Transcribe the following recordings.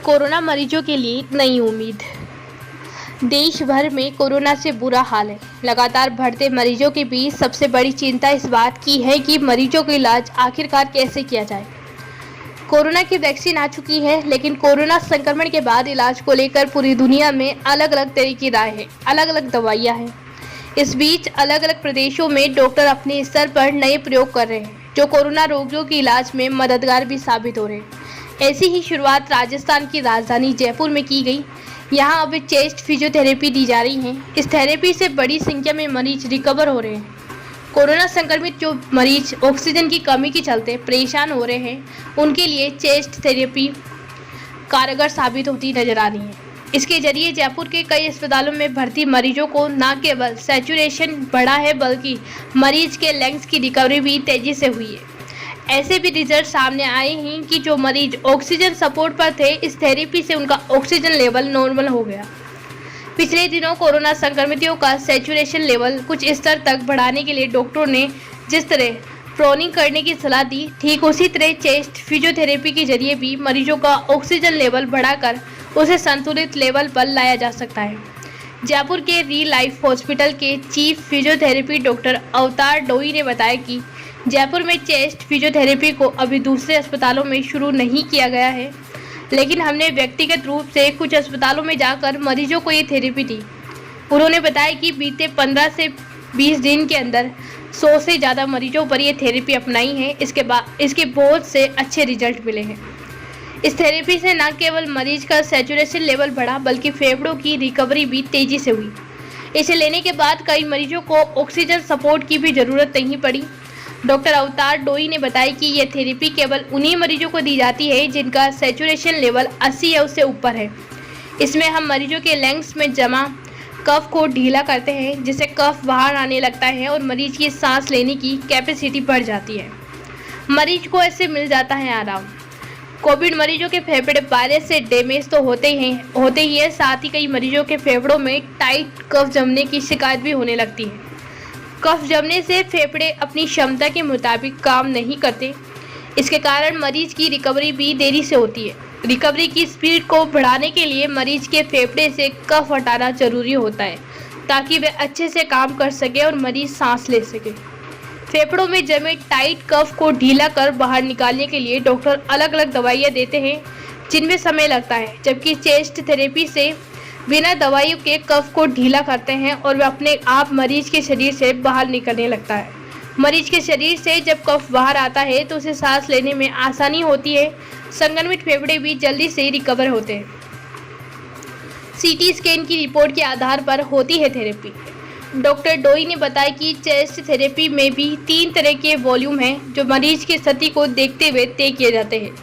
Corona मरीजों के लिए नई उम्मीद। देश भर में कोरोना से बुरा हाल है। लगातार बढ़ते मरीजों के बीच सबसे बड़ी चिंता इस बात की है कि मरीजों का इलाज आखिरकार कैसे किया जाए। कोरोना की वैक्सीन आ चुकी है, लेकिन कोरोना संक्रमण के बाद इलाज को लेकर पूरी दुनिया में अलग अलग तरह की राय है, अलग अलग दवाइयाँ हैं। इस बीच अलग अलग प्रदेशों में डॉक्टर अपने स्तर पर नए प्रयोग कर रहे हैं, जो कोरोना रोगियों के इलाज में मददगार भी साबित हो रहे हैं। ऐसी ही शुरुआत राजस्थान की राजधानी जयपुर में की गई। यहाँ अब चेस्ट फिजियोथेरेपी दी जा रही है। इस थेरेपी से बड़ी संख्या में मरीज रिकवर हो रहे हैं। कोरोना संक्रमित जो मरीज ऑक्सीजन की कमी के चलते परेशान हो रहे हैं, उनके लिए चेस्ट थेरेपी कारगर साबित होती नजर आ रही है। इसके जरिए जयपुर के कई अस्पतालों में भर्ती मरीजों को न केवल सैचुरेशन बढ़ा है, बल्कि मरीज के लंग्स की रिकवरी भी तेजी से हुई है। ऐसे भी रिजल्ट सामने आए हैं कि जो मरीज ऑक्सीजन सपोर्ट पर थे, इस थेरेपी से उनका ऑक्सीजन लेवल नॉर्मल हो गया। पिछले दिनों कोरोना संक्रमितों का सैचुरेशन लेवल कुछ स्तर तक बढ़ाने के लिए डॉक्टरों ने जिस तरह प्रोनिंग करने की सलाह दी, ठीक उसी तरह चेस्ट फिजियोथेरेपी के जरिए भी मरीजों का ऑक्सीजन लेवल बढ़ाकर उसे संतुलित लेवल पर लाया जा सकता है। जयपुर के री लाइफ हॉस्पिटल के चीफ फिजियोथेरेपी डॉक्टर अवतार डोई ने बताया कि जयपुर में चेस्ट फिजियोथेरेपी को अभी दूसरे अस्पतालों में शुरू नहीं किया गया है, लेकिन हमने व्यक्तिगत रूप से कुछ अस्पतालों में जाकर मरीजों को ये थेरेपी दी। उन्होंने बताया कि बीते 15 से 20 दिन के अंदर 100 से ज़्यादा मरीजों पर ये थेरेपी अपनाई है। इसके बहुत से अच्छे रिजल्ट मिले हैं। इस थेरेपी से न केवल मरीज का सैचुरेशन लेवल बढ़ा, बल्कि फेफड़ों की रिकवरी भी तेजी से हुई। इसे लेने के बाद कई मरीजों को ऑक्सीजन सपोर्ट की भी ज़रूरत नहीं पड़ी। डॉक्टर अवतार डोई ने बताया कि यह थेरेपी केवल उन्हीं मरीजों को दी जाती है जिनका सैचुरेशन लेवल 80 या उससे ऊपर है। इसमें हम मरीजों के लंग्स में जमा कफ को ढीला करते हैं, जिससे कफ बाहर आने लगता है और मरीज की सांस लेने की कैपेसिटी बढ़ जाती है। मरीज को ऐसे मिल जाता है आराम। कोविड मरीजों के फेफड़े वायरस से डैमेज तो होते ही है, साथ ही कई मरीजों के फेफड़ों में टाइट कफ जमने की शिकायत भी होने लगती है। कफ जमने से फेफड़े अपनी क्षमता के मुताबिक काम नहीं करते। इसके कारण मरीज की रिकवरी भी देरी से होती है। रिकवरी की स्पीड को बढ़ाने के लिए मरीज के फेफड़े से कफ हटाना जरूरी होता है, ताकि वे अच्छे से काम कर सके और मरीज सांस ले सके। फेफड़ों में जमे टाइट कफ को ढीला कर बाहर निकालने के लिए डॉक्टर अलग अलग दवाइयाँ देते हैं, जिनमें समय लगता है, जबकि चेस्ट थेरेपी से बिना दवाइयों के कफ को ढीला करते हैं और वह अपने आप मरीज के शरीर से बाहर निकलने लगता है। मरीज के शरीर से जब कफ बाहर आता है तो उसे सांस लेने में आसानी होती है। संक्रमित फेफड़े भी जल्दी से रिकवर होते हैं। सीटी स्कैन की रिपोर्ट के आधार पर होती है थेरेपी। डॉक्टर डोई ने बताया कि चेस्ट थेरेपी में भी 3 तरह के वॉल्यूम हैं, जो मरीज की स्थिति को देखते हुए तय किए जाते हैं।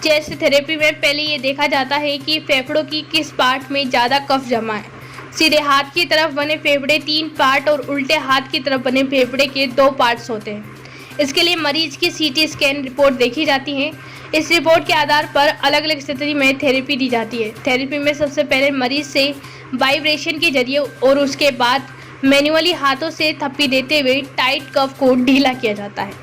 चेस्ट थेरेपी में पहले ये देखा जाता है कि फेफड़ों की किस पार्ट में ज़्यादा कफ जमा है। सीधे हाथ की तरफ बने फेफड़े 3 पार्ट और उल्टे हाथ की तरफ बने फेफड़े के 2 पार्ट्स होते हैं। इसके लिए मरीज की सीटी स्कैन रिपोर्ट देखी जाती है। इस रिपोर्ट के आधार पर अलग अलग स्थिति में थेरेपी दी जाती है। थेरेपी में सबसे पहले मरीज से वाइब्रेशन के जरिए और उसके बाद मैन्युअली हाथों से थप्पी देते हुए टाइट कफ को ढीला किया जाता है।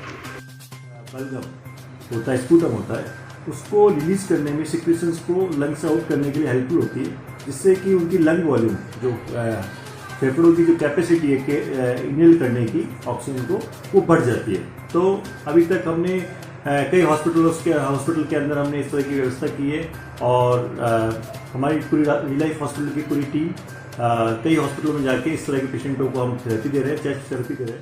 होता है, स्पूटम होता है, उसको रिलीज करने में, सिक्रेशंस को लंग से आउट करने के लिए हेल्पफुल होती है, जिससे कि उनकी लंग वॉल्यूम, जो फेफड़ों की जो कैपेसिटी है कि इनहेल करने की ऑक्सीजन को, वो बढ़ जाती है। तो अभी तक हमने कई हॉस्पिटल के अंदर हमने इस तरह की व्यवस्था की है और हमारी पूरी री लाइफ हॉस्पिटल की पूरी टीम कई हॉस्पिटलों में जाके इस तरह के पेशेंटों को हम थेरेपी दे रहे हैं, चेस्ट थेरेपी दे रहे हैं।